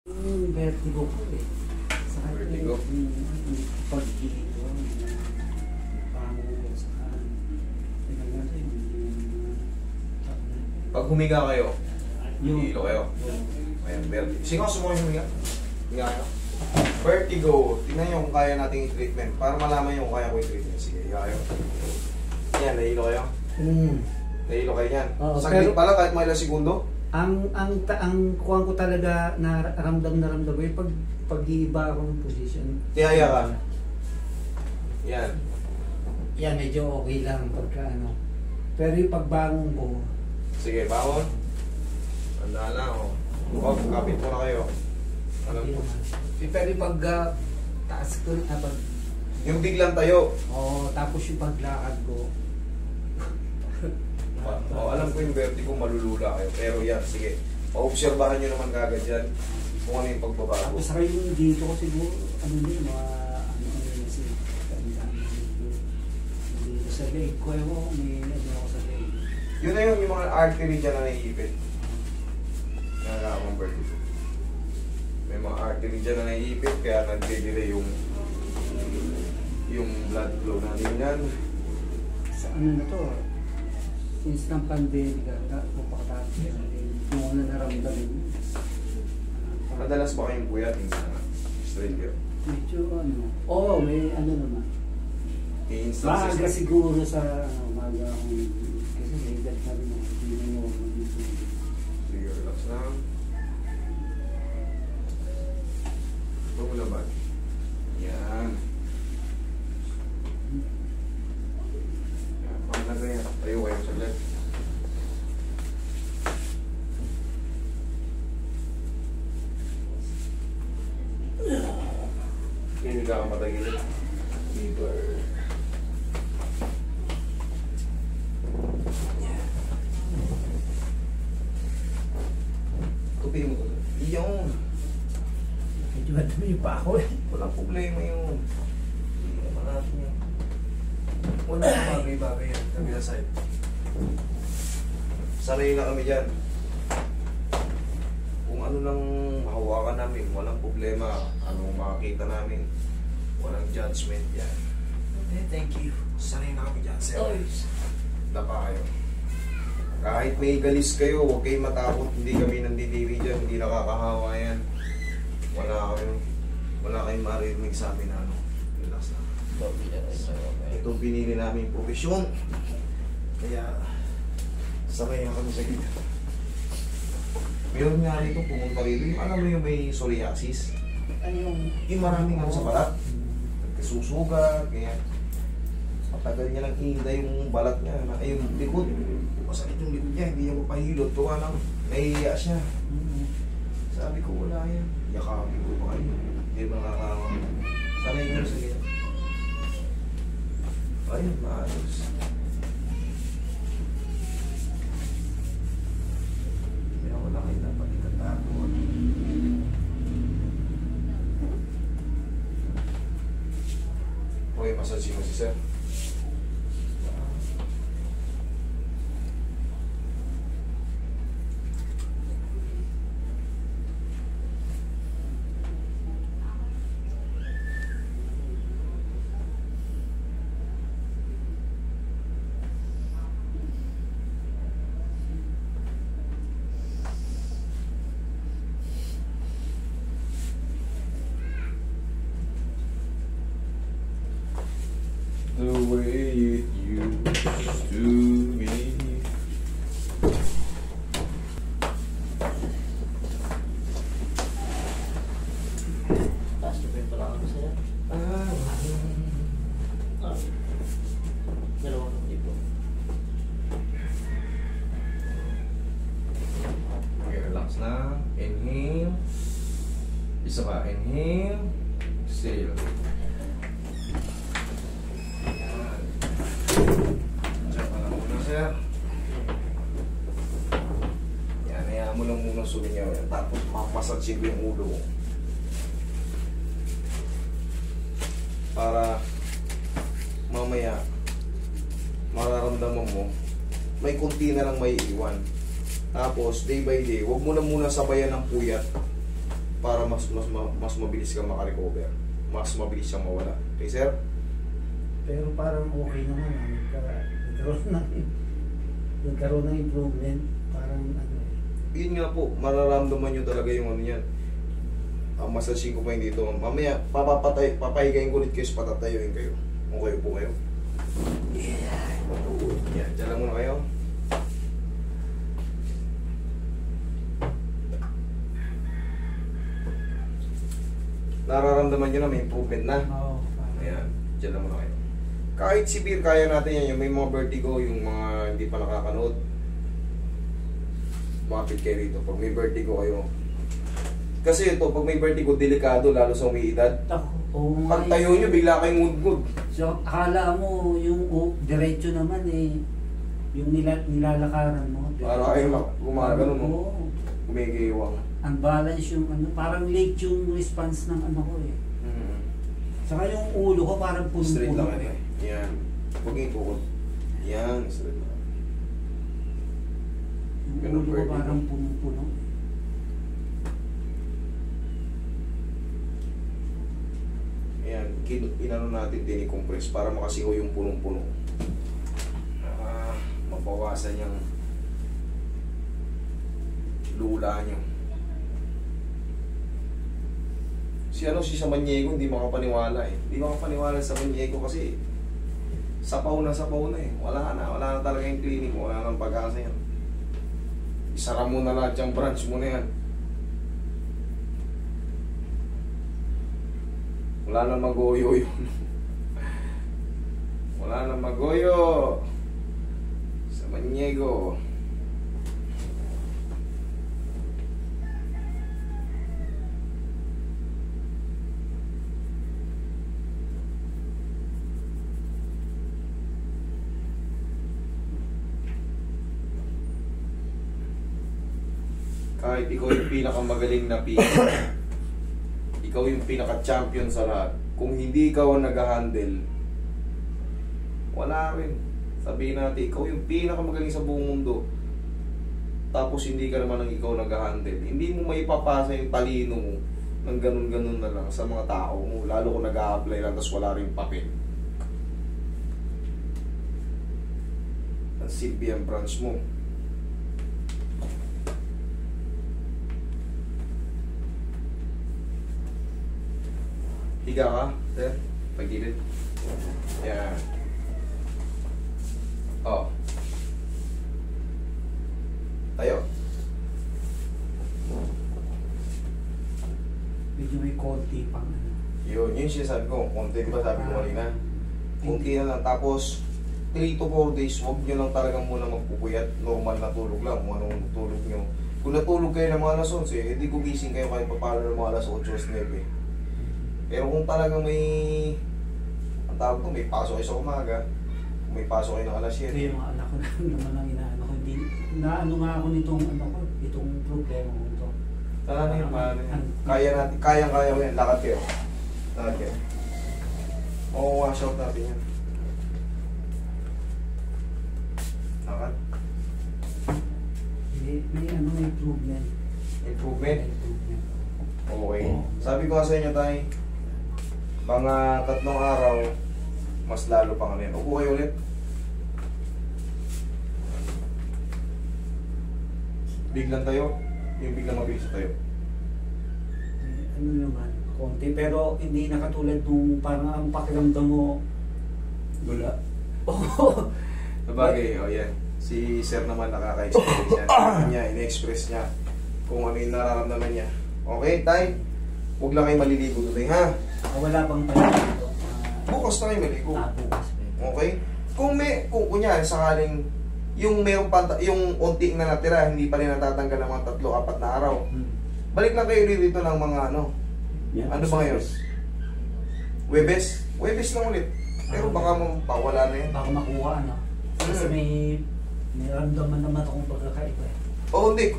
Yung vertigo ko eh. Sa Vertigo? pag-dito. Pangulo sa kanan. Pag humiga kayo, Yung hilo kayo. Ayan, vertigo. Sino ang sumuha yung humiga? Humiga kayo. Vertigo. Tingnan nyo kung kaya nating i-treatment. Para malaman nyo kung kaya ko i-treatment. Sige, higa kayo. Yan, nahilo kayo. Nahilo kayo yan. Oo, Saglit pero- pala kahit mga ilang segundo. ang kuwang ko talaga na ramdam ko yung pag-iiba ako ng position. Tiyaya ka. Yan. Yan, medyo okay lang pagka ano. Pero yung pagbangon ko, Sige, bawon. Tanda lang, oh. Huwag, kapit po na kayo. Alam hindi po. naman. Pero yung pag taas ko, pag, Yung biglang tayo. tapos yung paglakad ko, Alam ko yung vertigo, malulula kayo. Pero yan, sige. Paobserbahan nyo naman kagad yan kung ano yung pagbabago. tapos saka yung dito ko siguro, ano yun, mga, kasi, dito sa leg ko, may ano ako sa leg. Yun na yun, yung mga artery dyan na naiipit. Nakakawang vertigo. May mga artery dyan na naiipit, kaya nagde-delay yung blood flow natin yan. Sa ano na to, since ng pandemic, pupakatapos yung una naramdaman. Madalas ba kayong puyat? Hindi na. Straight kayo. Medyo ano, may ano naman. I-instances Maaga na. siguro sa umaga akong, kasi may edad na rin ako, hindi na mo dito. Sige, relax lang. Huwag mo naman. Yan. Yan, pangalaga yan. Tayo kayo saglit. Hindi ka matagilid. Fever. Tupiin mo ko. Iyon. Medyo madami pa ako eh. Walang problema yun. Hindi naman natin yun. Walang bagay-bagay yan. Kabila side. Sanay na kami dyan. Kung ano lang mahawakan namin, walang problema. Anong makakita namin. Walang judgment yan. Okay, thank you. Sanay na kami dyan, sir. Dapa kayo. Kahit may galis kayo, huwag kayong matakot. Hindi kami nandidiri dyan. Hindi nakakahawa yan. Wala kayong maririnig sa amin na ano. Relax na. Itong pinili namin profesyon. Kaya, sanay na kami sa gita. Meron nga rito pumunta rito. Yung alam mo yung may psoriasis. Ano Yung maraming ano sa balat. Nagkasusuga, kaya matagal niya lang ihinda yung balat niya. Ay, yung likod. Masakit yung likod niya, hindi niya mapahilot. Tuwa lang, nahihiya siya. Sabi ko, wala yan. Yakapin ko pa kayo. Hindi makakawa. Sanay nyo sa ganyan. Ayun, maayos. Kaya wala kayo dapat itatakot. Okay, massage mo si sir. The way it used to be. Taas na pa yung pala ako sa'yo. Dalawang tipo. Okay, relax na. Inhale. Isa pa. Inhale. Exhale. Yan. Diyan ka lang muna, sir. Yan, hayaan mo lang muna sumingaw yan. Tapos mapasatsin ko yung ulo ko. Para mamaya mararamdaman mo may kunti na lang may iwan. Tapos day by day, wag mo na muna sabayan ng puyat para mas mabilis kang makarecover. Mas mabilis siyang mawala. Okay, sir? Pero parang okay naman. Nagkaroon ng improvement. Parang ano eh. Yun nga po, mararamdaman nyo talaga yung ano yan. Ang massaging ko pa yun dito. Mamaya, papahigayin ko ulit kayo, patatayuin kayo. Okay po kayo? Yan, dyan lang muna kayo. Nararamdaman nyo na may improvement na. Oo. Ayan, dyan lang muna kayo. Kahit severe, kaya natin yan. Yung may mga vertigo, yung mga hindi pa nakakanood. Makapit kayo rito. Pag may vertigo kayo. Kasi ito, pag may vertigo, delikado, lalo sa umiidad. Pag tayo nyo, bigla kayong ngudngud. So, akala mo yung diretso naman eh. Yung nilalakaran mo. Para kayo gumagano mo. Oo. Gumigiwang. Unbalance yung ano, parang late yung response ng ano ko eh. Saka yung ulo ko parang Straight lang punong-puno yan. Yan. Huwag yung itukod. Yan, straight lang. Yung Ganun ulo ko vertigo. parang punong-puno. Ayan, inano natin din i-compress para makasigaw yung punong-puno. Mabawasan yung lula nyo. Si Samaniego hindi makapaniwala eh. Hindi makapaniwala sa Samaniego kasi sapaw na eh. Wala na talaga yung clinic mo. Wala nang pag-asa yan. Isara mo na lahat yung branch mo na yan. Wala nang magoyo yun. Wala nang magoyo. Samaniego. Kahit ikaw yung pinakamagaling na ikaw yung pinaka-champion sa lahat. Kung hindi ikaw ang nag-handle, wala rin. Sabihin natin, ikaw yung pinakamagaling sa buong mundo. Tapos hindi ka naman ang ikaw nag-handle. Hindi mo maipapasa yung talino mo ng ganun-ganun na lang sa mga tao mo. Lalo kung nag-a-apply lang tapos wala rin papel. Ang silbi ang branch mo. Higa ka, sir. Pagilid. Yan. Oh. Tayo. Medyo may konti pang ano. Yun sinasabi ko. Konti, di ba sabi ko kanina? Konti na lang. Tapos, 3 to 4 days, huwag nyo lang talagang muna magpupuyat. Normal na tulog lang. Kung anong tulog nyo. Kung natulog kayo ng mga alas 11, hindi gumising kayo kahit paano ng mga alas 8, alas 9. Pero kung talagang may ang tawag ko, may pasok kayo sa umaga, kung may pasok kayo ng alas 7. Ito yung mga anak ko naman ang inaano ko. Hindi, naano nga ako nitong ano ko, itong problema ko ito. Tala na yun, kaya natin, kaya ko yan, lakad kayo. Lakad kayo. Wash out natin yan. Lakad. May ano, may improvement. Improvement? Improvement. Okay. Sabi ko nga sa inyo tayo, mga 3 araw, mas lalo pang ano yan. Upo kayo ulit. Biglang tayo, yung biglang mabilis tayo. Ano naman, konti. Pero hindi na katulad nung parang ang pakiramdam mo, wala. Sabagay, yan. Si Sir naman nakaka-experience yan. Ano niya, in-express niya kung ano yung nararamdaman niya. Okay, tay? Huwag lang kayo maliligo today, ha? Wala bang tayo dito? Bukas na kayo maligo. Bukas. Okay? Kung kunyari, sakaling yung yung unti na natira, hindi pa rin natatanggal ng mga 3-4 na araw. Balik lang kayo dito ng mga ano. Yeah, ano ba ngayon? Webes? Webes lang ulit. Pero baka mawala na yan. Baka makuha, ano? Kasi may ramdaman naman akong pagkakaiba eh. Oo, hindi.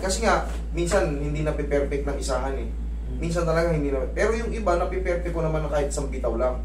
Kasi nga, minsan hindi napiperfect ng isahan eh. Minsan talaga hindi na. Pero yung iba, napiperfect ko naman na kahit isang bitaw lang.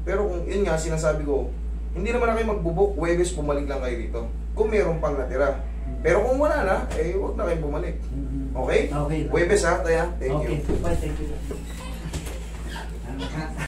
Pero kung yun nga, sinasabi ko, hindi naman na kayo magbubuk. Webes, bumalik lang kayo dito. Kung meron pang natira. Pero kung wala na, eh, huwag na kayo bumalik. Okay? Okay. Webes ha, Taya. Thank you. Okay. Bye, thank you. Ano ka?